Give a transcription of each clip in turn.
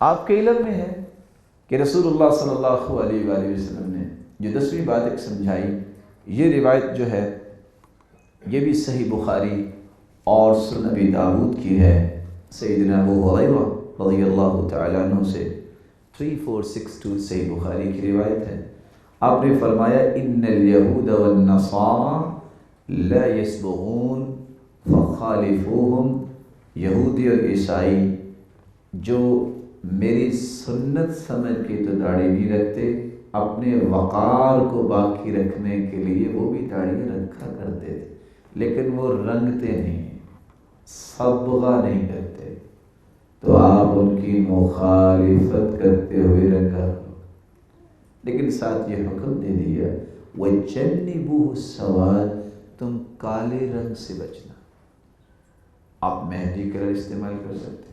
آپ کے علم میں ہے کہ رسول اللہ صلی اللہ علیہ وآلہ وسلم نے جو 10ویں بات ایک سمجھائی، یہ روایت جو ہے یہ بھی صحیح بخاری اور سنن ابی داود کی ہے، سیدنا ابو ہریرہ رضی اللہ تعالیٰ عنہ سے 3462 صحیح بخاری کی روایت ہے۔ آپ نے فرمایا ان الیہود والنصارى لا یسبغون فخالفوہم، یہودی اور عیسائی جو میری سنت سمجھ کے تو داڑھی نہیں رکھتے، اپنے وقار کو باقی رکھنے کے لیے وہ بھی داڑھی رکھا کرتے تھے، لیکن وہ رنگتے نہیں، صبغہ نہیں کرتے، تو آپ ان کی مخالفت کرتے ہوئے رنگا کرو۔ لیکن ساتھ یہ حکم دے دیا وَجَنِّبُوهُ السَّوَادَ، تم کالے رنگ سے بچنا۔ آپ مہندی کلر استعمال کر سکتے ہیں۔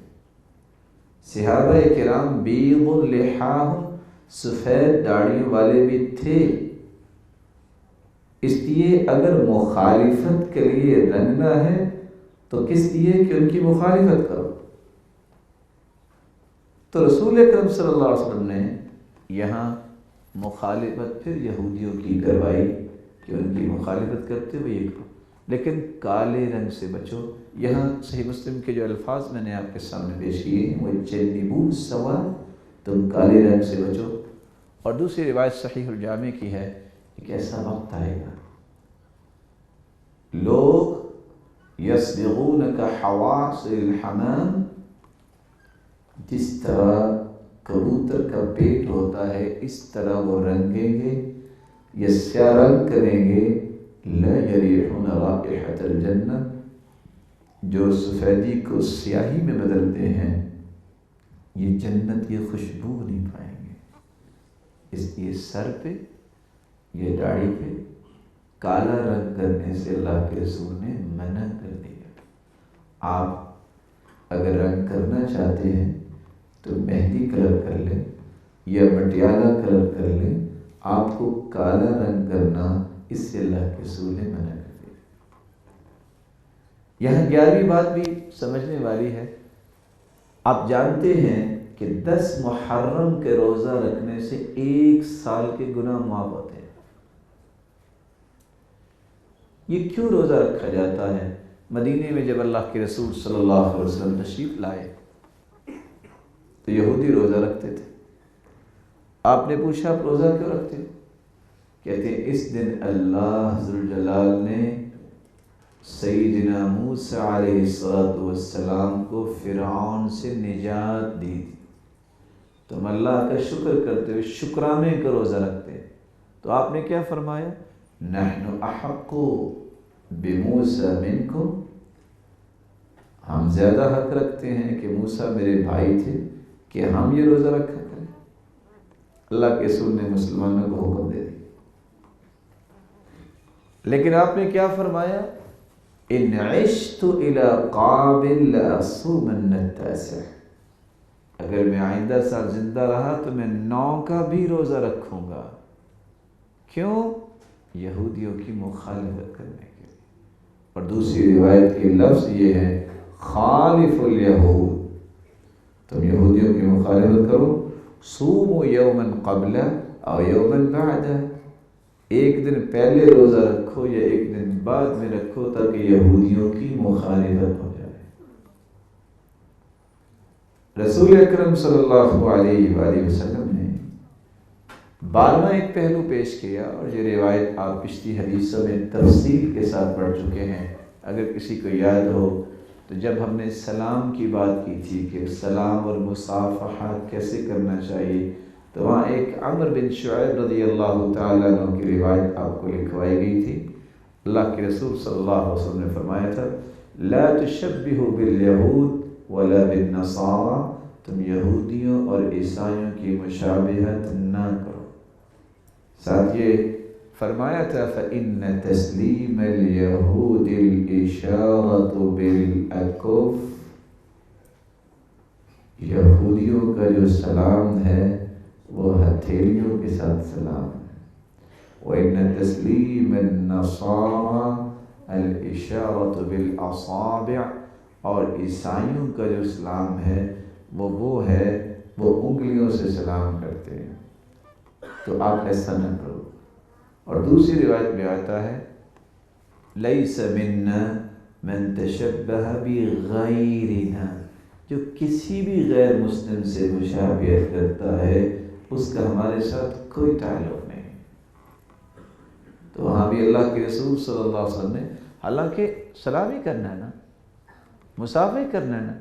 صحابہ کرام بیض لحاہم، سفید داڑھیوں والے بھی تھے، اس لیے اگر مخالفت کے لیے رنگنا ہے تو کس لیے کہ ان کی مخالفت کرو۔ تو رسول اکرم صلی اللہ علیہ وسلم نے یہاں مخالفت پھر یہودیوں کی کروائی کہ ان کی مخالفت کرتے ہوئے یہ کرو، لیکن کالے رنگ سے بچو۔ یہاں صحیح مسلم کے جو الفاظ میں نے آپ کے سامنے پیش کیے ہیں وہ جنبو السواد، تم کالے رنگ سے بچو۔ اور دوسری روایت صحیح الجامع کی ہے، ایک ایسا وقت آئے گا لوگ یصبغون کحواصل الحمام، جس طرح کبوتر کا پیٹ ہوتا ہے اس طرح وہ رنگیں گے یا سیاہ رنگ کریں گے، لا یریحون رائحۃ الجنہ، جو سفیدی کو سیاہی میں بدلتے ہیں یہ جنت کی خوشبو نہیں پائیں گے۔ اس لیے سر پہ یہ داڑھی پہ کالا رنگ کرنے سے اللہ کے رسول نے منع کر دیا۔ آپ اگر رنگ کرنا چاہتے ہیں تو مہندی کلر کر لیں یا مٹیالہ کلر کر لیں، آپ کو کالا رنگ کرنا اس سے اللہ کے رسول نے منع کر دیا۔ یہاں 11ویں بات بھی سمجھنے والی ہے۔ آپ جانتے ہیں کہ 10 محرم کے روزہ رکھنے سے 1 سال کے گناہ معاف ہوتے ہیں۔ یہ کیوں روزہ رکھا جاتا ہے؟ مدینے میں جب اللہ کے رسول صلی اللہ علیہ وسلم تشریف لائے تو یہودی روزہ رکھتے تھے۔ آپ نے پوچھا آپ روزہ کیوں رکھتے ہو؟ کہتے ہیں اس دن اللہ ذوالجلال نے سیدنا موسیٰ علیہ السلام کو فرعون سے نجات دی تھی، تم اللہ کا شکر کرتے ہوئے شکرانے کا روزہ رکھتے ہیں۔ تو آپ نے کیا فرمایا؟ نحن احق بموسیٰ منکم، ہم زیادہ حق رکھتے ہیں کہ موسیٰ میرے بھائی تھے کہ ہم یہ روزہ رکھا کریں۔ اللہ کے رسول نے مسلمانوں کو حکم دے دی، لیکن آپ نے کیا فرمایا؟ ان عشت الى قابل لأصومن التاسع، اگر میں آئندہ سال زندہ رہا تو میں 9 کا بھی روزہ رکھوں گا۔ کیوں؟ یہودیوں کی مخالفت کرنے کے لیے۔ اور دوسری روایت کے لفظ یہ ہے خالف الیہود، تم یہودیوں کی مخالفت کرو، صوموا یوما قبل او یوما بعد، ایک دن پہلے روزہ رکھو یا ایک دن بعد میں رکھو تاکہ یہودیوں کی مخالفت ہو جائے۔ رسول اکرم صلی اللہ علیہ وآلہ وسلم نے 12واں ایک پہلو پیش کیا، اور یہ روایت آپ پچھلی حدیثوں میں تفصیل کے ساتھ پڑھ چکے ہیں۔ اگر کسی کو یاد ہو تو جب ہم نے سلام کی بات کی تھی کہ سلام اور مصافحہ کیسے کرنا چاہیے، تو وہاں ایک عمر بن شعیب رضی اللہ تعالیٰ عنہ کی روایت آپ کو لکھوائی گئی تھی۔ اللہ کے رسول صلی اللہ علیہ وسلم نے فرمایا تھا لا تشبہوا بالیہود ولا بالنصارى، تم یہودیوں اور عیسائیوں کی مشابہت نہ کرو۔ ساتھ یہ فرمایا تھا فإن تسلیم اليہود الاشارة بالاکف، یہودیوں کا جو سلام ہے وہ ہتھیلیوں کے ساتھ سلام ہے۔ وإن تسلیم النصارى الاشارة بالاصابع، اور عیسائیوں کا جو سلام ہے وہ ہے وہ انگلیوں سے سلام کرتے ہیں، تو آپ ایسا نہ کرو۔ اور دوسری روایت میں آتا ہے لیس منا من تشبہ بغیرنا، جو کسی بھی غیر مسلم سے مشابہت کرتا ہے اس کا ہمارے ساتھ کوئی تعلق نہیں۔ تو وہاں بھی اللہ کے رسول صلی اللہ علیہ وسلم نے، حالانکہ سلام ہی کرنا ہے نا، مصافحہ ہی کرنا ہے نا،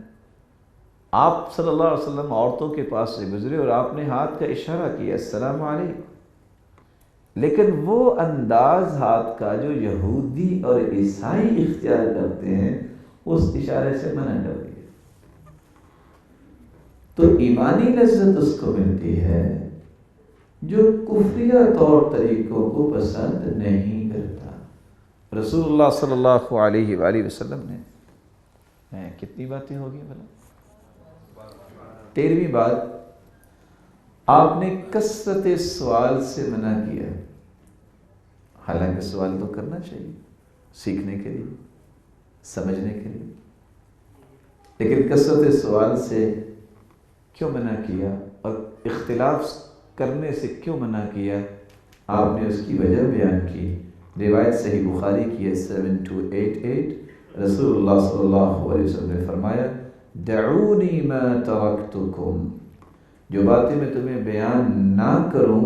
آپ صلی اللہ علیہ وسلم عورتوں کے پاس سے گزرے اور آپ نے ہاتھ کا اشارہ کیا السلام علیکم، لیکن وہ انداز ہاتھ کا جو یہودی اور عیسائی اختیار کرتے ہیں اس اشارے سے منع کر دیا۔ تو ایمانی لذت اس کو ملتی ہے جو کفریہ طور طریقوں کو پسند نہیں کرتا۔ رسول اللہ صلی اللہ علیہ وآلہ وسلم نے کتنی باتیں ہو گئی بھلا؟ 13ویں بات، آپ نے کثرت سوال سے منع کیا۔ حالانکہ سوال تو کرنا چاہیے سیکھنے کے لیے، سمجھنے کے لیے، لیکن کثرت سوال سے کیوں منع کیا اور اختلاف کرنے سے کیوں منع کیا؟ آپ نے اس کی وجہ بیان کی۔ روایت صحیح بخاری کی ہے 7288، رسول اللہ صلی اللہ علیہ وسلم نے فرمایا دعونی ما ترکتکم، جو باتیں میں تمہیں بیان نہ کروں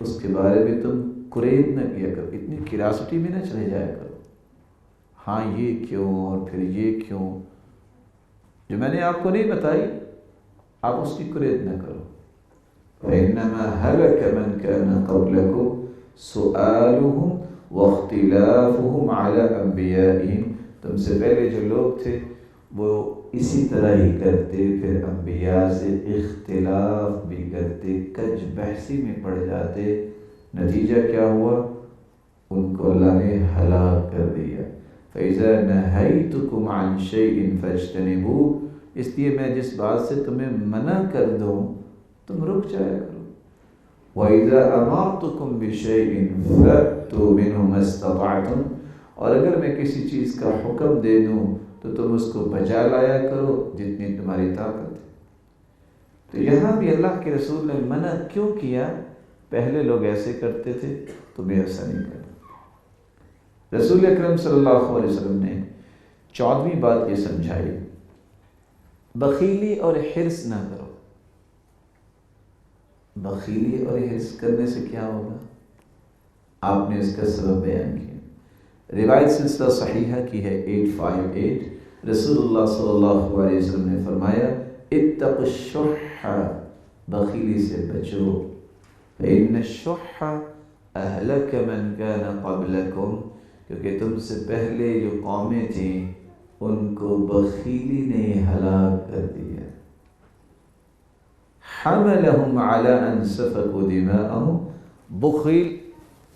اس کے بارے میں تم قریب نہ کیا کرو، اتنی کیوریاسٹی میں نہ چلے جایا کرو، ہاں یہ کیوں اور پھر یہ کیوں، جو میں نے آپ کو نہیں بتائی آپ اس کی قریب نہ کرو۔ فإنما هلك من كان قبلكم سؤالهم واختلافهم على انبیائهم، تم سے پہلے جو لوگ تھے وہ اسی طرح ہی کرتے، پھر انبیاء سے اختلاف بھی کرتے، کج بحثی میں پڑ جاتے، نتیجہ کیا ہوا؟ ان کو اللہ نے ہلاک کر دیا۔ فَإِذَا نَهَيْتُكُمْ عَنْ شَيْءٍ فَاجْتَنِبُوهُ، اس لیے میں جس بات سے تمہیں منع کر دوں تم رک جایا کرو۔ وَإِذَا أَمَرْتُكُمْ بِشَيْءٍ فَأْتُوا مِنْهُ مَا اسْتَطَعْتُمْ، اور اگر میں کسی چیز کا حکم دے دوں تو تم اس کو بجا لایا کرو جتنی تمہاری طاقت ہے۔ تو یہاں بھی اللہ کے رسول نے منع کیوں کیا؟ پہلے لوگ ایسے کرتے تھے تمہیں ایسا نہیں کرنا۔ رسول اکرم صلی اللہ علیہ وسلم نے 14ویں بات یہ سمجھائی، بخیلی اور حرص نہ کرو۔ بخیلی اور حرص کرنے سے کیا ہوگا؟ آپ نے اس کا سبب بیان کیا۔ روایت سلسلہ صحیحہ کی ہے 858، رسول اللہ صلی اللہ علیہ وسلم نے فرمایا اتق الشح، بخیلی سے بچو، فإن الشح اہلک من کان قبلکم، کیونکہ تم سے پہلے جو قومیں تھیں ان کو بخیلی نے ہلاک کر دیا۔ حملهم على ان سفكوا دماءهم،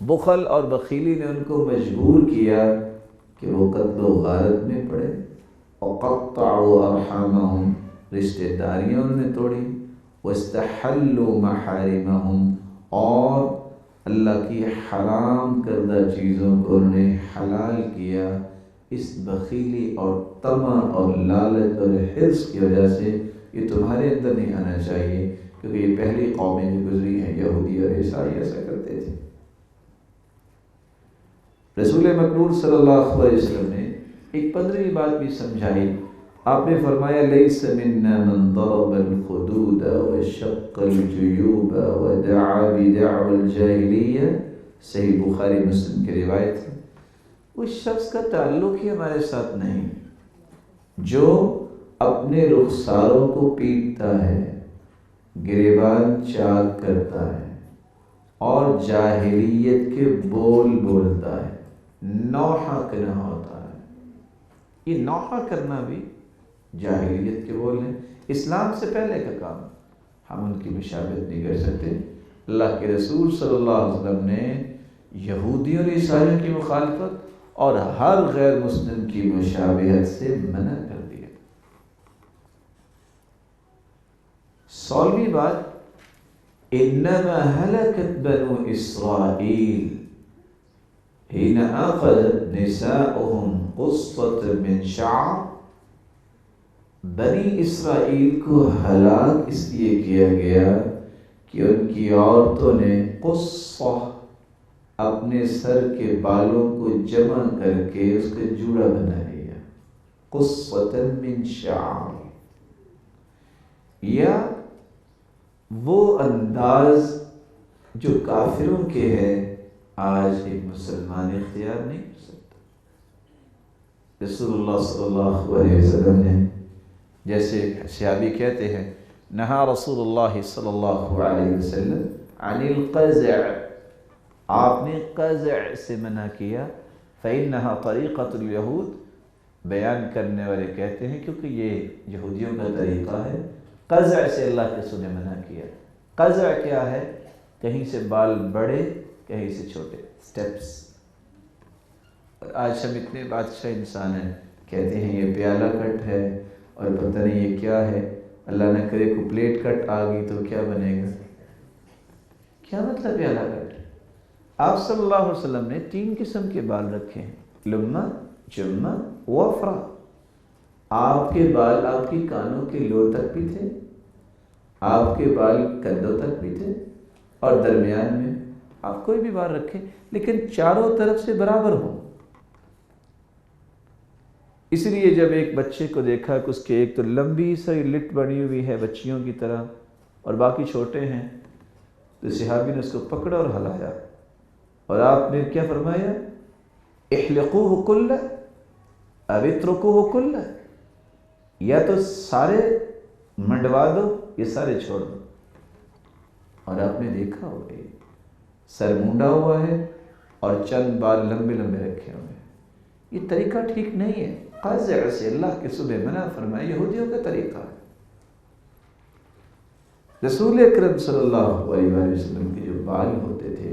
بخل اور بخیلی نے ان کو مجبور کیا کہ وہ قتل و غارت میں پڑے، وقطعوا ارحامهم، رشتہ داریاں انہوں نے توڑی، واستحلوا محارمهم، اور اللہ کی حرام کردہ چیزوں کو انہوں نے حلال کیا۔ اس بخیلی اور طمع اور لالچ اور حرص کی وجہ سے یہ تمہارے اندر نہیں آنا چاہیے، کیونکہ یہ پہلی قومیں جو گزری ہیں یہودی اور عیسائی ایسا کرتے تھے۔ رسول مقبول صلی اللہ علیہ وسلم نے ایک 15ویں بات بھی سمجھائی۔ آپ نے فرمایا لیس منا من ضرب الخدود وشق الجیوب ودعا بدعوى الجاہلیہ، صحیح بخاری مسلم کی روایت ہے۔ اس شخص کا تعلق ہی ہمارے ساتھ نہیں جو اپنے رخساروں کو پیٹتا ہے، گریبان چاک کرتا ہے اور جاہلیت کے بول بولتا ہے، نوحہ کرنا ہوتا ہے۔ یہ نوحہ کرنا بھی جاہلیت کے بول ہیں، اسلام سے پہلے کا کام، ہم ان کی مشابہت نہیں کر سکتے۔ اللہ کے رسول صلی اللہ علیہ وسلم نے یہودی اور عیسائیوں کی مخالفت اور ہر غیر مسلم کی مشابہت سے منع کر دیا۔ 16ویں بات، انما ہلکت بنو اسرائیل حين اخذت نساؤهم قصة من شعر بنی اسرائیل کو ہلاک اس لیے کیا گیا کہ ان کی عورتوں نے قصہ اپنے سر کے بالوں کو جمع کر کے اس کا جوڑا بنا لیا، قصۃ من شعر، یا وہ انداز جو کافروں کے ہے آج ایک مسلمان اختیار نہیں کر سکتا۔ رسول اللہ صلی اللہ علیہ وسلم نے، جیسے صحابی کہتے ہیں، نہا رسول اللہ صلی اللہ علیہ وسلم عن القزع، آپ نے قزع سے منع کیا، فإنها طریقۃ اليہود، بیان کرنے والے کہتے ہیں کیونکہ یہ یہودیوں کا طریقہ ہے۔ قزع سے اللہ کے رسول نے منع کیا۔ قزع کیا ہے؟ کہیں سے بال بڑے کہیں سے چھوٹے، سٹیپس۔ آج ہم اتنے بادشاہ انسان ہیں، کہتے ہیں یہ پیالہ کٹ ہے اور پتہ نہیں یہ کیا ہے، اللہ نہ کرے کو پلیٹ کٹ آ گئی تو کیا بنے گا؟ کیا مطلب پیالہ کٹ؟ آپ صلی اللہ علیہ وسلم نے 3 قسم کے بال رکھے ہیں، لمہ، جمہ، وفرہ۔ آپ کے بال آپ کی کانوں کے لو تک بھی تھے، آپ کے بال کندھوں تک بھی تھے، اور درمیان میں آپ کوئی بھی بال رکھیں لیکن چاروں طرف سے برابر ہوں۔ اس لیے جب ایک بچے کو دیکھا کہ اس کے ایک تو لمبی سی لٹ بنی ہوئی ہے بچیوں کی طرح اور باقی چھوٹے ہیں، تو صحابی نے اس کو پکڑا اور ہلایا، اور آپ نے کیا فرمایا؟ احلقوہ کلہ او اترکوہ کلہ، یا تو سارے منڈوا دو یا سارے چھوڑ دو۔ اور آپ نے دیکھا ہوگا سر مونڈا ہوا ہے اور چند بال لمبے لمبے رکھے ہوئے ہیں، یہ طریقہ ٹھیک نہیں ہے۔ قزع سے اللہ کے رسول منع فرمایا، یہودیوں کا طریقہ ہے۔ رسول اکرم صلی اللہ علیہ وآلہ وسلم کے جو بال ہوتے تھے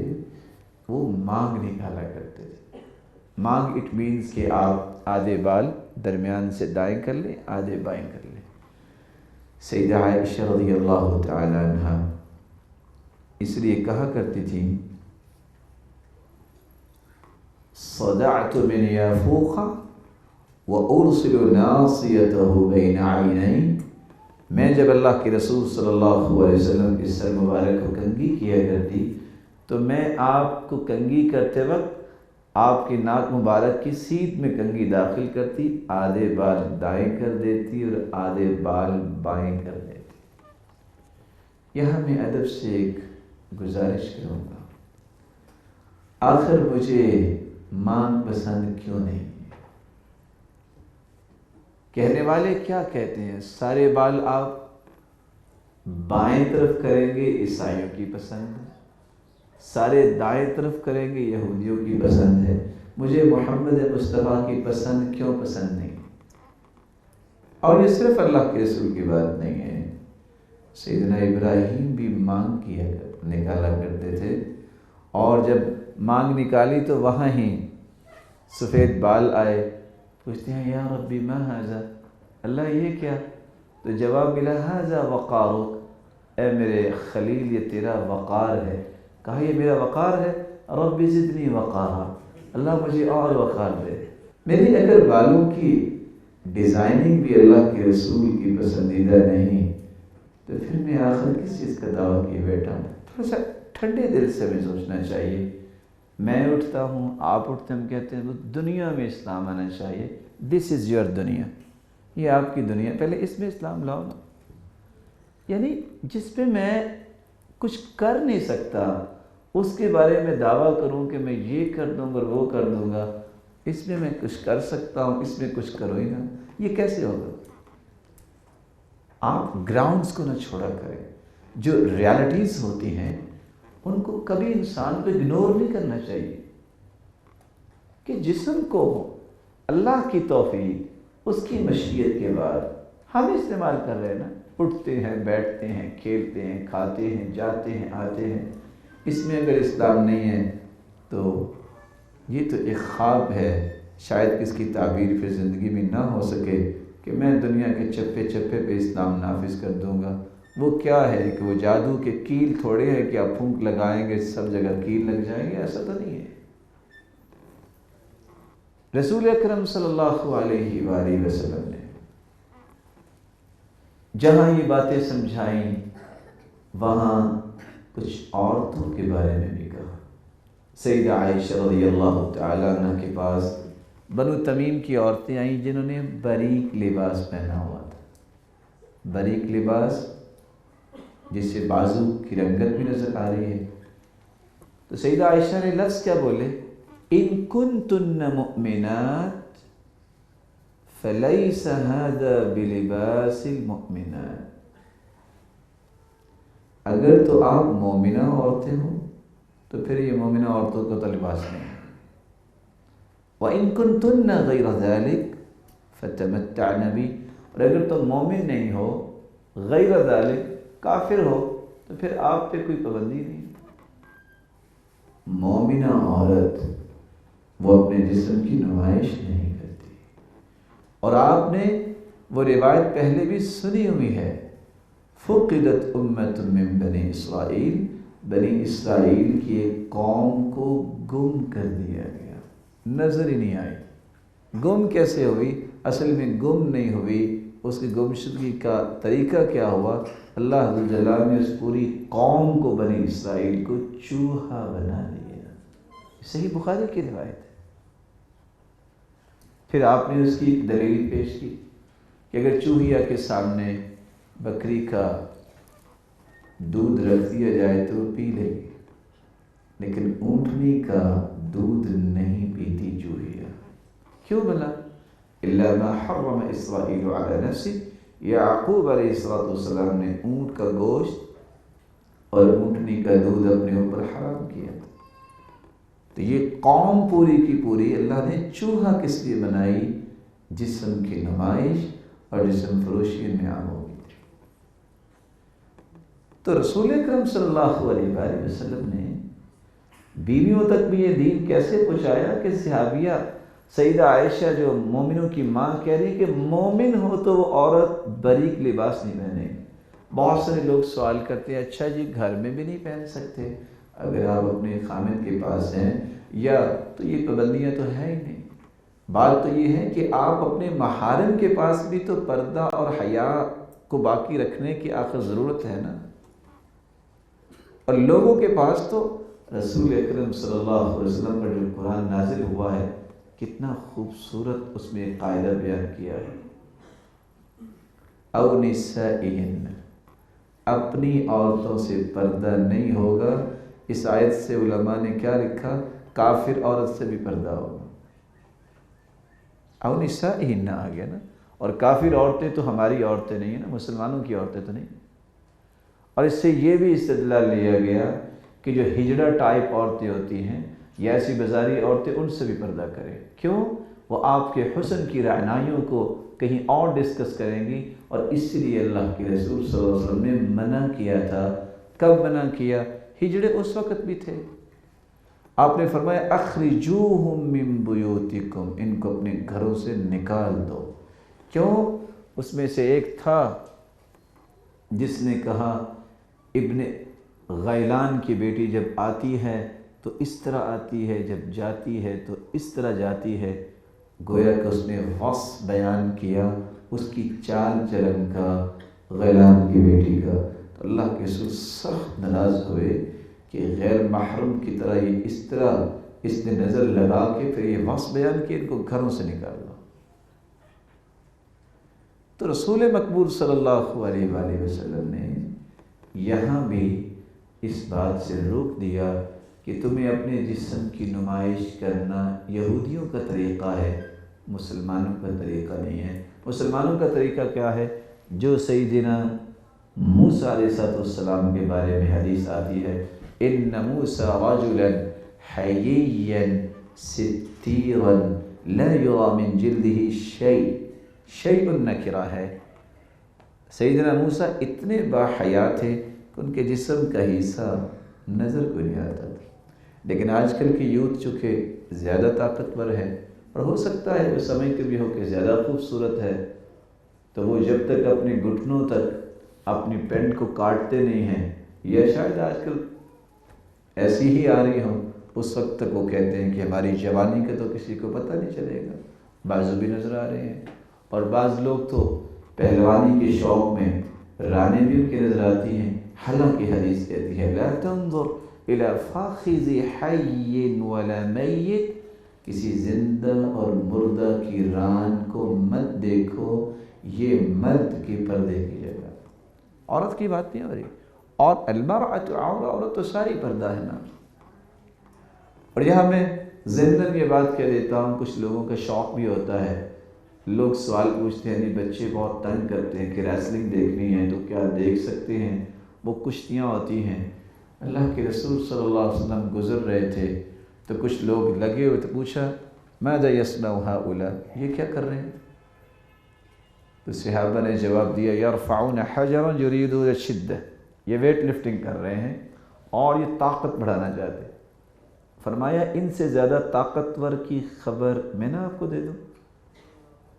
وہ مانگ نکالا کرتے تھے۔ مانگ اٹ مینز کہ آپ آدھے بال درمیان سے دائیں کر لیں، آدھے بائیں کر لیں۔ سیدہ عائشہ رضی اللہ تعالی عنہ اس لیے کہا کرتی تھی، صدعت من یافوق وارسل ناصیته بین عینین، میں جب اللہ کے رسول صلی اللہ علیہ وسلم کے سر مبارک کو کنگھی کیا کرتی تو میں آپ کو کنگھی کرتے وقت آپ کی ناک مبارک کی سیدھ میں کنگھی داخل کرتی، آدھے بال دائیں کر دیتی اور آدھے بال بائیں کر دیتی۔ یہاں میں ادب سے ایک گزارش کروں گا، آخر مجھے مانگ پسند کیوں نہیں؟ کہنے والے کیا کہتے ہیں؟ سارے بال آپ بائیں طرف کریں گے عیسائیوں کی پسند ہے، سارے دائیں طرف کریں گے یہودیوں کی پسند ہے، مجھے محمد مصطفیٰ کی پسند کیوں پسند نہیں؟ اور یہ صرف اللہ کے رسول کی بات نہیں ہے، سیدنا ابراہیم بھی مانگ کیا نکالا کرتے تھے، اور جب مانگ نکالی تو وہاں ہی سفید بال آئے، پوچھتے ہیں یا ربی ما ھذا، اللہ یہ کیا؟ تو جواب ملا ھذا وقارک، اے میرے خلیل یہ تیرا وقار ہے۔ کہا یہ میرا وقار ہے، رب زدنی وقارا، اللہ مجھے اور وقار دے۔ میری اگر بالوں کی ڈیزائننگ بھی اللہ کے رسول کی پسندیدہ نہیں تو پھر میں آخر کس چیز کا دعویٰ کیے بیٹھا ہوں؟ تھوڑا سا ٹھنڈے دل سے ہمیں سوچنا چاہیے۔ میں اٹھتا ہوں، آپ اٹھتے ہم کہتے ہیں دنیا میں اسلام آنا چاہیے، دس از یور دنیا، یہ آپ کی دنیا، پہلے اس میں اسلام لاؤ نا۔ یعنی جس پہ میں کچھ کر نہیں سکتا اس کے بارے میں دعویٰ کروں کہ میں یہ کر دوں گا وہ کر دوں گا، اس میں میں کچھ کر سکتا ہوں، اس میں کچھ کرو ہی نا، یہ کیسے ہوگا؟ آپ گراؤنڈز کو نہ چھوڑا کریں، جو ریالٹیز ہوتی ہیں ان کو کبھی انسان کو اگنور نہیں کرنا چاہیے، کہ جسم کو اللہ کی توفیق اس کی مشیت کے بعد ہم استعمال کر رہے ہیں نا، اٹھتے ہیں، بیٹھتے ہیں، کھیلتے ہیں، کھاتے ہیں، جاتے ہیں، آتے ہیں، اس میں اگر اسلام نہیں ہے تو یہ تو ایک خواب ہے، شاید اس کی تعبیر پھر زندگی میں نہ ہو سکے کہ میں دنیا کے چپے چپے پہ اسلام نافذ کر دوں گا۔ وہ کیا ہے کہ وہ جادو کے کیل تھوڑے ہے کہ آپ پھونک لگائیں گے سب جگہ کیل لگ جائیں گے، ایسا تو نہیں ہے۔ رسول اکرم صلی اللہ علیہ وآلہ وسلم نے جہاں یہ باتیں سمجھائیں وہاں کچھ عورتوں کے بارے میں بھی کہا۔ سیدہ عائشہ رضی اللہ تعالیٰ عنہ کے پاس بنو تمیم کی عورتیں آئیں جنہوں نے باریک لباس پہنا ہوا تھا۔ باریک لباس جس سے بازو کی رنگت بھی نظر آ رہی ہے۔ تو سیدہ عائشہ نے لفظ کیا بولے؟ ان کنتن مؤمنات فلیس ھذا بلباس المؤمنات، اگر تو آپ مومنہ عورتیں ہوں تو پھر یہ مومنہ عورتوں کا تو لباس نہیں ہے۔ وَإِن كُنتُنَّ غَيْرَ ذَلِكَ فَتَمَتَّعْنَ بِهِ، اور اگر تم مومن نہیں ہو، غیر ذالک کافر ہو، تو پھر آپ پہ کوئی پابندی نہیں۔ مومنہ عورت وہ اپنے جسم کی نمائش نہیں کرتی، اور آپ نے وہ روایت پہلے بھی سنی ہوئی ہے، فقدت امت من بنی اسرائیل، بنی اسرائیل کی ایک قوم کو گم کر دیا گیا، نظر ہی نہیں آئی۔ گم کیسے ہوئی؟ اصل میں گم نہیں ہوئی، اس کی گمشدگی کا طریقہ کیا ہوا؟ اللہ جل جلالہ نے اس پوری قوم کو، بنی اسرائیل کو چوہا بنا دیا۔ صحیح بخاری کی روایت ہے۔ پھر آپ نے اس کی دلیل پیش کی کہ اگر چوہیا کے سامنے بکری کا دودھ رکھ دیا جائے تو وہ پی لے گی، لیکن اونٹنی کا دودھ نہیں پیتی چوہیا۔ کیوں بلا؟ الا ما حرم اسرائیل علی نفسہ، یعقوب علیہ السلام نے اونٹ کا گوشت اور اونٹنی کا دودھ اپنے اوپر حرام کیا۔ تو یہ قوم پوری کی پوری اللہ نے چوہا کس لیے بنائی؟ جسم کی نمائش اور جسم فروشی میں عام ہو گئی تھی۔ تو رسول اکرم صلی اللہ علیہ وآلہ وسلم نے بیویوں تک بھی یہ دین کیسے پہنچایا کہ صحابیہ سیدہ عائشہ جو مومنوں کی ماں کہہ رہی کہ مومن ہو تو وہ عورت باریک لباس نہیں پہنے۔ بہت سارے لوگ سوال کرتے ہیں اچھا جی گھر میں بھی نہیں پہن سکتے؟ اگر آپ اپنے خامن کے پاس ہیں یا تو یہ پابندیاں تو ہے ہی نہیں۔ بات تو یہ ہے کہ آپ اپنے محارم کے پاس بھی تو پردہ اور حیا کو باقی رکھنے کی آخر ضرورت ہے نا۔ اور لوگوں کے پاس تو رسول اکرم صلی اللہ علیہ وسلم پر جو قرآن نازل ہوا ہے کتنا خوبصورت اس میں ایک قاعدہ بیان کیا ہے، او نسائہن، اپنی عورتوں سے پردہ نہیں ہوگا۔ اس آیت سے علماء نے کیا لکھا؟ کافر عورت سے بھی پردہ ہوگا۔ او نسائہن آ گیا نا، اور کافر عورتیں تو ہماری عورتیں نہیں ہیں نا، مسلمانوں کی عورتیں تو نہیں۔ اور اس سے یہ بھی استدلال لیا گیا کہ جو ہجڑا ٹائپ عورتیں ہوتی ہیں یا ایسی بازاری عورتیں، ان سے بھی پردہ کریں۔ کیوں؟ وہ آپ کے حسن کی رعنائیوں کو کہیں اور ڈسکس کریں گی، اور اس لیے اللہ کے رسول صلی اللہ علیہ وسلم نے منع کیا تھا۔ کب منع کیا؟ ہجڑے اس وقت بھی تھے۔ آپ نے فرمایا اخرجوہم من بیوتکم، ان کو اپنے گھروں سے نکال دو۔ کیوں؟ اس میں سے ایک تھا جس نے کہا ابن غیلان کی بیٹی جب آتی ہے تو اس طرح آتی ہے، جب جاتی ہے تو اس طرح جاتی ہے۔ گویا کہ اس نے وصف بیان کیا اس کی چال چلن کا، غیلان کی بیٹی کا۔ تو اللہ کے رسول سخت ناراض ہوئے کہ غیر محرم کی طرح یہ اس طرح اس نے نظر لگا کے پھر یہ وصف بیان کیا، ان کو گھروں سے نکال دو۔ تو رسول مقبول صلی اللہ علیہ وآلہ وسلم نے یہاں بھی اس بات سے روک دیا کہ تمہیں اپنے جسم کی نمائش کرنا یہودیوں کا طریقہ ہے، مسلمانوں کا طریقہ نہیں ہے۔ مسلمانوں کا طریقہ کیا ہے؟ جو سیدنا موسیٰ علیہ السلام کے بارے میں حدیث آتی ہے، ان موسیٰ رجلا حییا ستیرا لا یری من جلدہ شیء نکرہ ہے۔ سیدنا موسیٰ اتنے باحیا تھے کہ ان کے جسم کا حصہ نظر کو نہیں آتا تھا۔ لیکن آج کل کی یوتھ چونکہ زیادہ طاقتور ہے، اور ہو سکتا ہے وہ سمجھتے بھی ہو کہ زیادہ خوبصورت ہے، تو وہ جب تک اپنے گھٹنوں تک اپنی پینٹ کو کاٹتے نہیں ہیں، یا شاید آج کل ایسی ہی آ رہی ہوں، اس وقت تک وہ کہتے ہیں کہ ہماری جوانی کا تو کسی کو پتہ نہیں چلے گا، بازو بھی نظر آ رہے ہیں۔ اور بعض لوگ تو پہلوانی کے شوق میں رانیں بھی ان کی نظر آتی ہیں، حالانکہ حدیث کہتی ہے لا تنظر الی فاخذ حی ولا میت، کسی زندہ اور مردہ کی ران کو مت دیکھو، یہ مرد کے پردے کی جگہ، عورت کی بات نہیں ہو رہی. اور المرأۃ عورہ، عورت تو ساری پردہ ہے نا. اور یہاں میں ضمن یہ بات کہہ دیتا ہوں، کچھ لوگوں کا شوق بھی ہوتا ہے، لوگ سوال پوچھتے ہیں بچے بہت تنگ کرتے ہیں کہ ریسلنگ دیکھنی ہے تو کیا دیکھ سکتے ہیں؟ وہ کشتیاں ہوتی ہیں. اللہ کے رسول صلی اللہ علیہ وسلم گزر رہے تھے تو کچھ لوگ لگے ہوئے تو پوچھا ماذا یصنع ہؤلاء، یہ کیا کر رہے ہیں؟ تو صحابہ نے جواب دیا یرفعون حجرا یریدون الشدہ، یہ ویٹ لفٹنگ کر رہے ہیں اور یہ طاقت بڑھانا چاہتے ہیں. فرمایا ان سے زیادہ طاقتور کی خبر میں نہ آپ کو دے دوں؟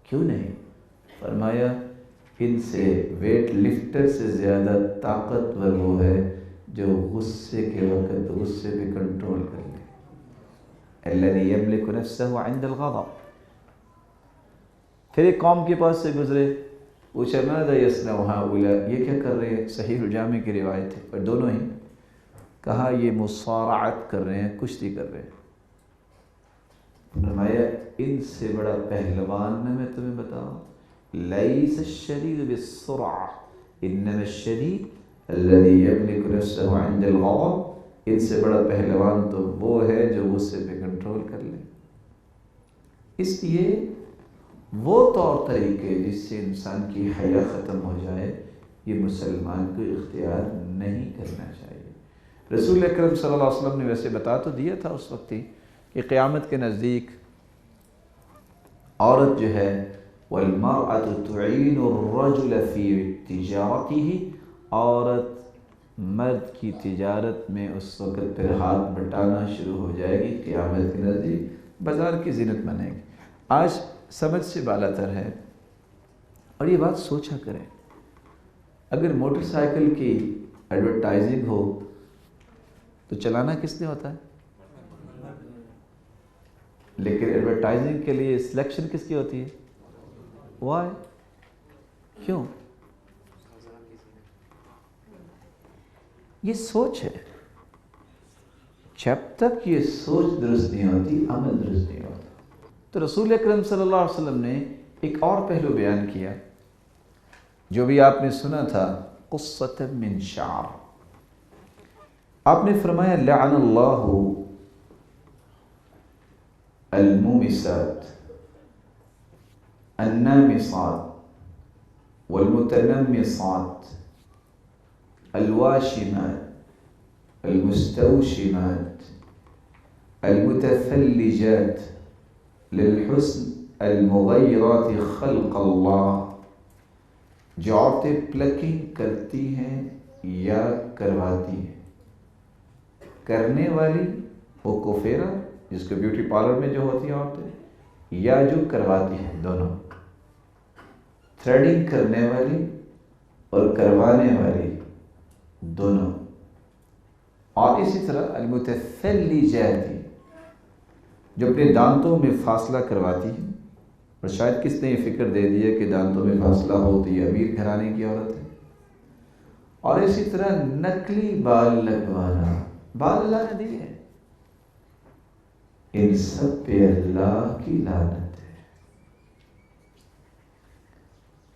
کیوں نہیں؟ فرمایا ان سے ویٹ لفٹر سے زیادہ طاقتور وہ ہے جو غصے کے وقت غصے پہ کنٹرول کر لے. الذی یملک نفسہ عند الغضب. پھر ایک قوم کے پاس سے گزرے، پوچھا ماذا یصنع ہؤلاء، یہ کیا کر رہے ہیں؟ صحیح الجامع کی روایت ہے، اور دونوں ہی کہا یہ مصارعت کر رہے ہیں، کشتی کر رہے ہیں. فرمایا ان سے بڑا پہلوان نہ میں تمہیں بتاؤں، لیس الشدید بالسرعہ انما الشدید الذی یملک نفسہ عند الغضب. ان سے بڑا پہلوان تو وہ ہے جو غصے پہ کنٹرول کر لے. اس لیے وہ طور طریقے جس سے انسان کی حیا ختم ہو جائے، یہ مسلمان کو اختیار نہیں کرنا چاہیے. رسول اکرم صلی اللہ علیہ وسلم نے ویسے بتا تو دیا تھا اس وقت ہی کہ قیامت کے نزدیک عورت جو ہے وَالْمَرْأَةُ تُعِينُ الرَّجُلَ فِي تِجَارَتِهِ، عورت مرد کی تجارت میں اس وقت پھر ہاتھ بٹانا شروع ہو جائے گی. قیامت کے نزدیک بازار کی زینت بنے گی. آج سمجھ سے بالا تر ہے. اور یہ بات سوچا کریں، اگر موٹر سائیکل کی ایڈورٹائزنگ ہو تو چلانا کس نے ہوتا ہے؟ لیکن ایڈورٹائزنگ کے لیے سلیکشن کس کی ہوتی ہے؟ وائی؟ کیوں؟ یہ سوچ ہے. جب تک یہ سوچ درست نہیں ہوتی عمل درست نہیں ہوتا. تو رسول اکرم صلی اللہ علیہ وسلم نے ایک اور پہلو بیان کیا جو بھی آپ نے سنا تھا، قصۃ من شعر. آپ نے فرمایا لعن اللہ المومسات النامصات والمتنمصات الواشمات المستوشمات المتفلجات للحسن المغیرات خلق اللہ. جو عورتیں پلکنگ کرتی ہیں یا کرواتی ہیں، کرنے والی وہ کوفیرا جس کو بیوٹی پارلر میں جو ہوتی ہیں عورتیں، یا جو کرواتی ہیں، دونوں. تھریڈنگ کرنے والی اور کروانے والی دونوں. اور اسی طرح المتفلجات جو اپنے دانتوں میں فاصلہ کرواتی ہے. اور شاید کس نے یہ فکر دے دیا کہ دانتوں میں فاصلہ ہو تو یہ امیر گھرانے کی عورت ہے. اور اسی طرح نقلی بال لگوانا، بال اللہ نے دیے ہیں، ان سب پہ اللہ کی لعنت ہے.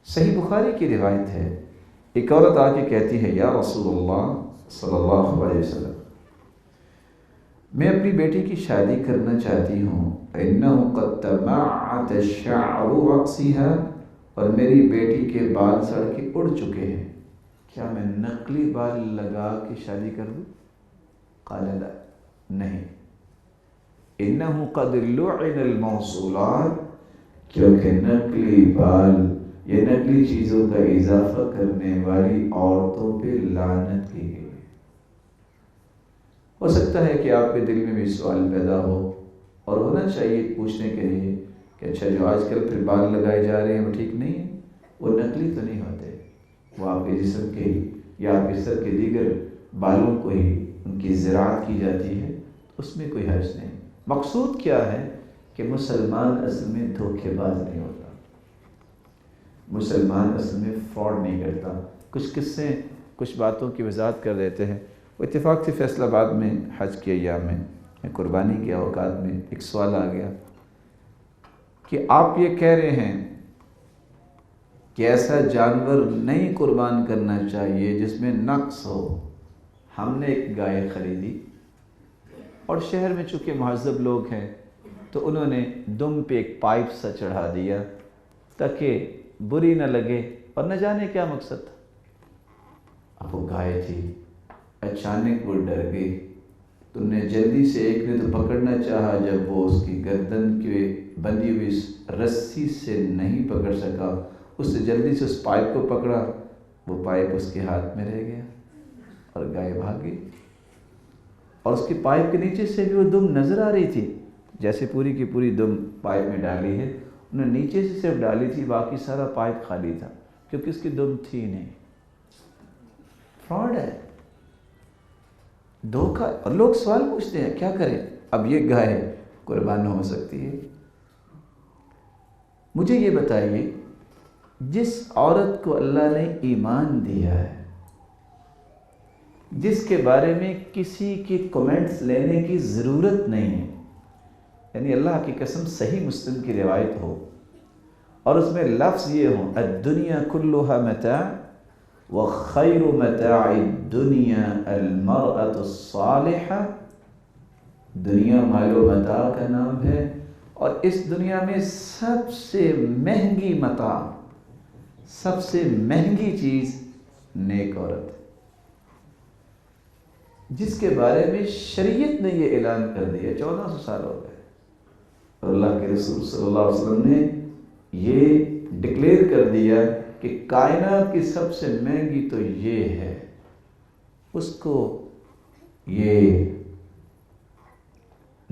صحیح بخاری کی روایت ہے، ایک عورت آ کے کہتی ہے یا رسول اللہ صلی اللہ علیہ وسلم، میں اپنی بیٹی کی شادی کرنا چاہتی ہوں، انه قد تمعت شعر رأسها، اور میری بیٹی کے بال سڑ کے اڑ چکے ہیں، کیا میں نقلی بال لگا کے شادی کر دوں؟ قال لا، نہیں. انه قد لعن الموصولات، کیونکہ نقلی بال یہ نقلی چیزوں کا اضافہ کرنے والی عورتوں پہ لعنت کی گئی. ہو سکتا ہے کہ آپ کے دل میں بھی سوال پیدا ہو، اور ہونا چاہیے پوچھنے کے لیے کہ اچھا جو آج کل پھر بال لگائے جا رہے ہیں وہ ٹھیک نہیں ہیں؟ وہ نقلی تو نہیں ہوتے، وہ آپ کے جسم کے یا آپ کے سر کے دیگر بالوں کو ہی ان کی زراعت کی جاتی ہے، اس میں کوئی حرج نہیں. مقصود کیا ہے کہ مسلمان اصل میں دھوکے باز نہیں ہوتا. مسلمان اصل میں فراڈ نہیں کرتا۔ کچھ قصے کچھ باتوں کی وضاحت کر دیتے ہیں۔ وہ اتفاق سے فیصل آباد میں حج کے ایام میں قربانی کے اوقات میں ایک سوال آ گیا کہ آپ یہ کہہ رہے ہیں کہ ایسا جانور نہیں قربان کرنا چاہیے جس میں نقص ہو۔ ہم نے ایک گائے خریدی اور شہر میں چونکہ مہذب لوگ ہیں تو انہوں نے دم پہ ایک پائپ سا چڑھا دیا تاکہ بری نہ لگے، اور نہ جانے کیا مقصد تھا۔ اب وہ گائے تھی، اچانک وہ ڈر گئی۔ تم نے جلدی سے، ایک نے تو پکڑنا چاہا، جب وہ اس کی گردن کے بندھی ہوئی رسی سے نہیں پکڑ سکا، اس نے جلدی سے اس پائپ کو پکڑا، وہ پائپ اس کے ہاتھ میں رہ گیا اور گائے بھاگ گئی۔ اور اس کی پائپ کے نیچے سے بھی وہ دم نظر آ رہی تھی، جیسے پوری کی پوری دم پائپ میں ڈالی ہے، انہوں نے نیچے سے صرف ڈالی تھی، باقی سارا پائپ خالی تھا کیونکہ اس کی دم تھی نہیں۔ فراڈ ہے، دھوکہ۔ اور لوگ سوال پوچھتے ہیں کیا کریں؟ اب یہ گائے قربان ہو سکتی ہے؟ مجھے یہ بتائیے، جس عورت کو اللہ نے ایمان دیا ہے، جس کے بارے میں کسی کی کمنٹس لینے کی ضرورت نہیں ہے، یعنی اللہ کی قسم صحیح مسلم کی روایت ہو اور اس میں لفظ یہ ہو الدنیا کلها متاع وخیر متاع الدنیا المرأة الصالحة، دنیا مال و متاع کا نام ہے اور اس دنیا میں سب سے مہنگی متاع، سب سے مہنگی چیز نیک عورت ہے، جس کے بارے میں شریعت نے یہ اعلان کر دیا۔ 1400 سال ہو گئے اور اللہ کے رسول صلی اللہ علیہ وسلم نے یہ ڈکلیئر کر دیا کہ کائنات کی سب سے مہنگی تو یہ ہے۔ اس کو یہ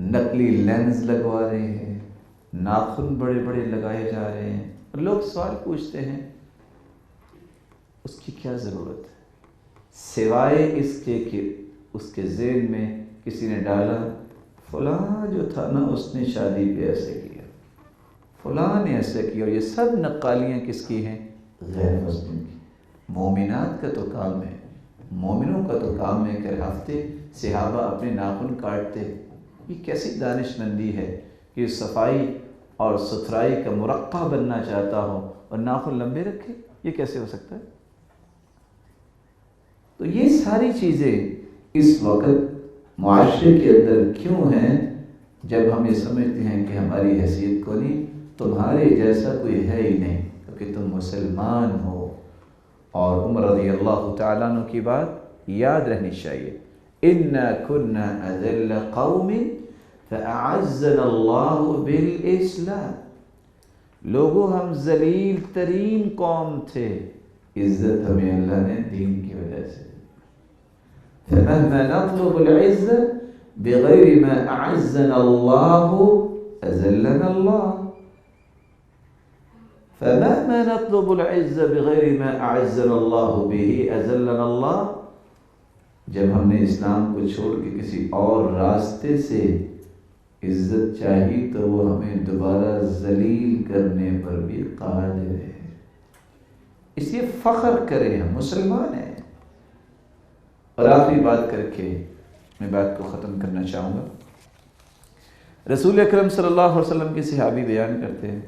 نقلی لینز لگوا رہے ہیں، ناخن بڑے بڑے لگائے جا رہے ہیں، اور لوگ سوال پوچھتے ہیں اس کی کیا ضرورت ہے، سوائے اس کے کہ اس کے ذہن میں کسی نے ڈالا فلاں جو تھا نا اس نے شادی پہ ایسے کیا، فلاں نے ایسے کیا، اور یہ سب نقالیاں کس کی ہیں؟ غیر مسلم کی۔ مومنات کا تو کام ہے، مومنوں کا تو کام ہے کہ ہفتے صحابہ اپنے ناخن کاٹتے۔ یہ کیسی دانش مندی ہے کہ صفائی اور ستھرائی کا مرقع بننا چاہتا ہو اور ناخن لمبے رکھے؟ یہ کیسے ہو سکتا ہے؟ تو یہ ساری چیزیں اس وقت معاشرے کے اندر کیوں ہیں؟ جب ہم یہ سمجھتے ہیں کہ ہماری حیثیت کو نہیں، تمہارے جیسا کوئی ہے ہی نہیں کیونکہ تم مسلمان ہو۔ اور عمر رضی اللہ تعالیٰ عنہ کی بات یاد رہنی چاہیے، إِنَّا كُنَّا أَذِلَّ قَوْمٍ فَأَعَزَّنَا اللَّهُ بِالْإِسْلَامِ، لوگوں ہم ذلیل ترین قوم تھے، عزت ہمیں اللہ نے دین کی وجہ سے۔ فَمَهْمَا نَطْلُبُ الْعِزَّةَ بِغَيْرِ مَا أَعَزَّنَا اللَّهُ أَذَلَّنَا اللَّهُ، فَمَهْمَا نَطْلُبُ الْعِزَّةَ بِغَيْرِ مَا أَعَزَّنَا اللَّهُ بِهِ أَذَلَّنَا اللَّهُ، جب ہم نے اسلام کو چھوڑ کے کسی اور راستے سے عزت چاہی تو وہ ہمیں دوبارہ ذلیل کرنے پر بھی قادر ہے۔ اس لیے فخر کریں ہم مسلمان ہیں۔ اور آخری بات کر کے میں بات کو ختم کرنا چاہوں گا۔ رسول اکرم صلی اللہ علیہ وسلم کے صحابی بیان کرتے ہیں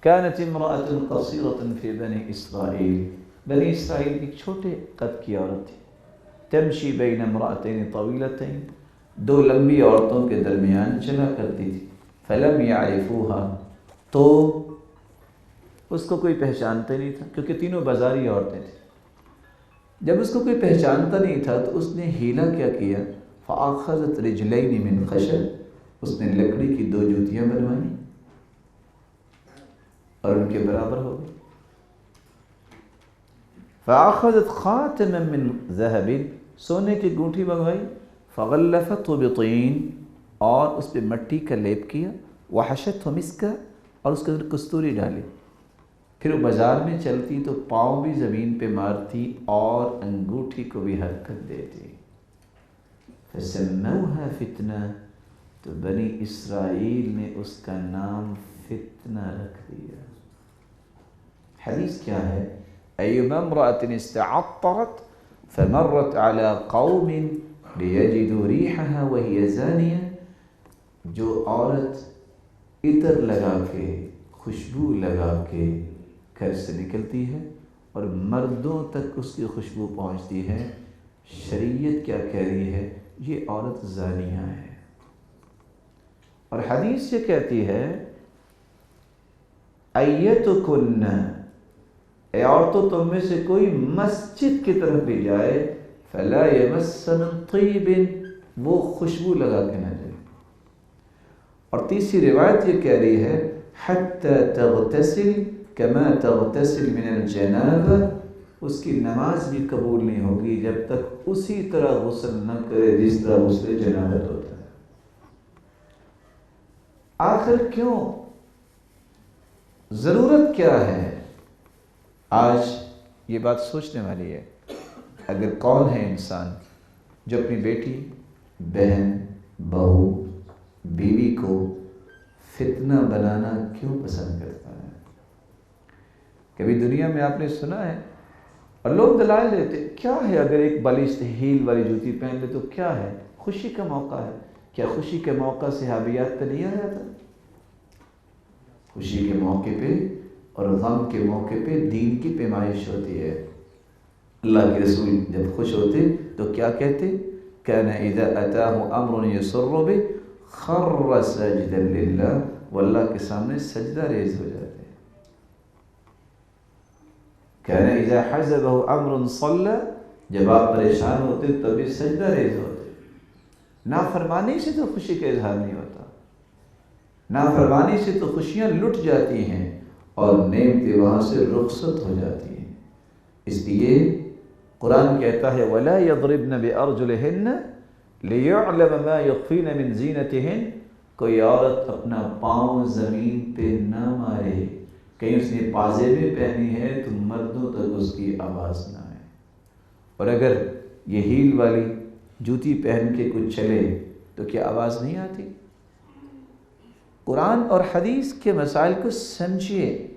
كانت امرأة قصيرة في بني اسرائیل، بنی اسرائیل ایک چھوٹے قد کی عورت تھی، تمشی بین امرأتین طویلتین، دو لمبی عورتوں کے درمیان چلا کرتی تھی، فلم یعرفوها، تو اس کو کوئی پہچانتا نہیں تھا کیونکہ تینوں بازاری عورتیں تھیں۔ جب اس کو کوئی پہچانتا نہیں تھا تو اس نے حیلہ کیا کیا، فأخذت رجلین من خشب، اس نے لکڑی کی دو جوتیاں بنوائیں اور ان کے برابر ہو گئی۔ فأخذت خاتما من ذهب، سونے کی گونٹھی منگوائی، فغلفته بطین، اور اس پہ مٹی کا لیپ کیا، وحشته مسکا، اور اس کے اندر کستوری ڈالی، پھر وہ بازار میں چلتی تو پاؤں بھی زمین پہ مارتی اور انگوٹھی کو بھی حرکت دیتی۔ فسموها فتنہ، تو بنی اسرائیل نے اس کا نام فتنہ رکھ دیا۔ حدیث کیا ہے؟ ایما امرأة استعطرت فمرت على قوم ليجدوا ريحها وهي زانية، جو عورت عطر لگا کے، خوشبو لگا کے گھر سے نکلتی ہے اور مردوں تک اس کی خوشبو پہنچتی ہے، شریعت کیا کہہ رہی ہے؟ یہ عورت زانیہ ہے۔ اور حدیث یہ کہتی ہے ایتکن، اے عورتوں تم میں سے کوئی مسجد کی طرف بھی جائے فلا یمس من طیب، وہ خوشبو لگا کے نہ جائے۔ اور تیسری روایت یہ کہہ رہی ہے حتی تغتسل کما تغتسل من الجنابہ، اس کی نماز بھی قبول نہیں ہوگی جب تک اسی طرح غسل نہ کرے جس طرح غسل جنابت ہوتا ہے۔ آخر کیوں؟ ضرورت کیا ہے؟ آج یہ بات سوچنے والی ہے۔ اگر کون ہے انسان جو اپنی بیٹی، بہن، بہو، بیوی کو فتنہ بنانا کیوں پسند کرتا ہے؟ کبھی دنیا میں آپ نے سنا ہے؟ اور لوگ دلائل دیتے، کیا ہے اگر ایک بالشت ہیل والی جوتی پہن لے تو کیا ہے؟ خوشی کا موقع ہے۔ کیا خوشی کے موقع صحابیات پہ نہیں آ جاتا؟ خوشی کے موقع پہ اور غم کے موقع پہ دین کی پیمائش ہوتی ہے۔ اللہ کے رسول جب خوش ہوتے تو کیا کہتے؟ کان اذا اتاہ امر یسر بہ خر ساجدا للہ، وہ اللہ کے سامنے سجدہ ریز ہو جاتے ہیں۔ کان اذا حزبہ امر صلی، جب آپ پریشان ہوتے تبھی سجدہ ریز ہوتے۔ نافرمانی سے تو خوشی کا اظہار نہیں ہوتا، نافرمانی سے تو خوشیاں لٹ جاتی ہیں اور نعمتیں وہاں سے رخصت ہو جاتی ہیں۔ اس لیے قرآن کہتا ہے وَلَا يَضْرِبْنَ بِأَرْجُلِهِنَّ لِيُعْلَمَ مَا يُخْفِينَ مِنْ زِينَتِهِنَّ، کوئی عورت اپنا پاؤں زمین پہ نہ مارے، کہیں اس نے پازیبیں پہنی ہے تو مردوں تک اس کی آواز نہ آئے۔ اور اگر یہ ہیل والی جوتی پہن کے کچھ چلے تو کیا آواز نہیں آتی؟ قرآن اور حدیث کے مسائل کو سمجھیے۔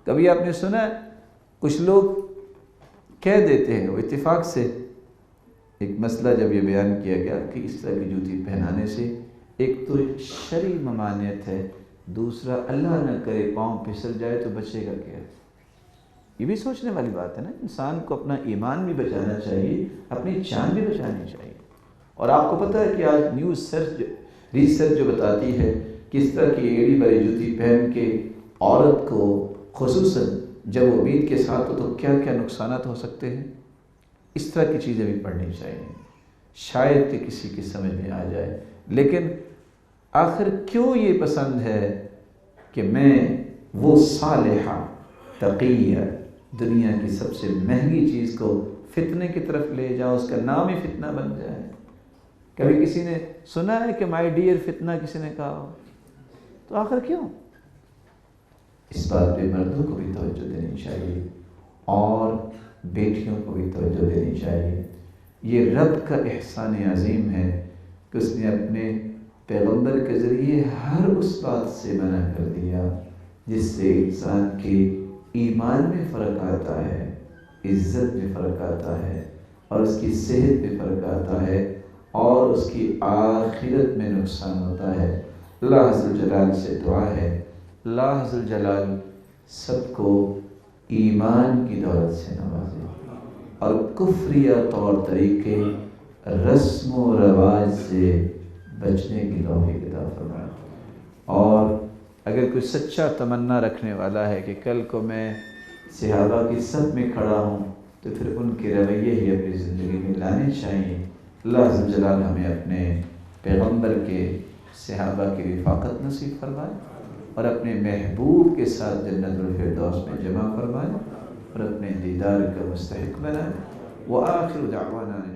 کبھی آپ نے سنا ہے کچھ لوگ کہہ دیتے ہیں، وہ اتفاق سے ایک مسئلہ جب یہ بیان کیا گیا کہ اس طرح کی جوتی پہنانے سے ایک تو شرعی ممانعت ہے، دوسرا اللہ نہ کرے پاؤں پھسل جائے تو بچے گا کیا؟ یہ بھی سوچنے والی بات ہے نا۔ انسان کو اپنا ایمان بھی بچانا چاہیے، اپنی جان بھی بچانی چاہیے۔ اور آپ کو پتہ ہے کہ آج ریسرچ جو بتاتی ہے کس طرح کی ایڑی بڑی جوتی پہن کے عورت کو خصوصاً جب وہ عید کے ساتھ ہو تو کیا کیا نقصانات ہو سکتے ہیں، اس طرح کی چیزیں بھی پڑھنی چاہیے، شاید کہ کسی کی سمجھ میں آ جائے۔ لیکن آخر کیوں یہ پسند ہے کہ میں وہ صالحہ تقیہ دنیا کی سب سے مہنگی چیز کو فتنے کی طرف لے جاؤ، اس کا نام ہی فتنہ بن جائے؟ کبھی کسی نے سنا ہے کہ مائی ڈیئر فتنہ کسی نے کہا ہو؟ تو آخر کیوں؟ اس بات پہ مردوں کو بھی توجہ دینی چاہیے اور بیٹیوں کو بھی توجہ دینی چاہیے۔ یہ رب کا احسان عظیم ہے کہ اس نے اپنے پیغمبر کے ذریعے ہر اس بات سے منع کر دیا جس سے انسان کے ایمان میں فرق آتا ہے، عزت میں فرق آتا ہے، اور اس کی صحت میں فرق آتا ہے، اور اس کی آخرت میں نقصان ہوتا ہے۔ اللہ عز و جلال سے دعا ہے اللہ عز و جلال سب کو ایمان کی دولت سے نوازے اور کفریہ طور طریقے، رسم و رواج سے بچنے کی توفیق عطا فرمائے۔ اور اگر کوئی سچا تمنا رکھنے والا ہے کہ کل کو میں صحابہ کی صف میں کھڑا ہوں تو پھر ان کے رویے ہی اپنی زندگی میں لانے چاہیے۔ اللہ عز و جلال ہمیں اپنے پیغمبر کے صحابہ کی رفاقت نصیب فرمائے اور اپنے محبوب کے ساتھ جنت الفردوس میں جمع فرمائے اور اپنے دیدار کا مستحق بنائے۔ وآخر دعوانا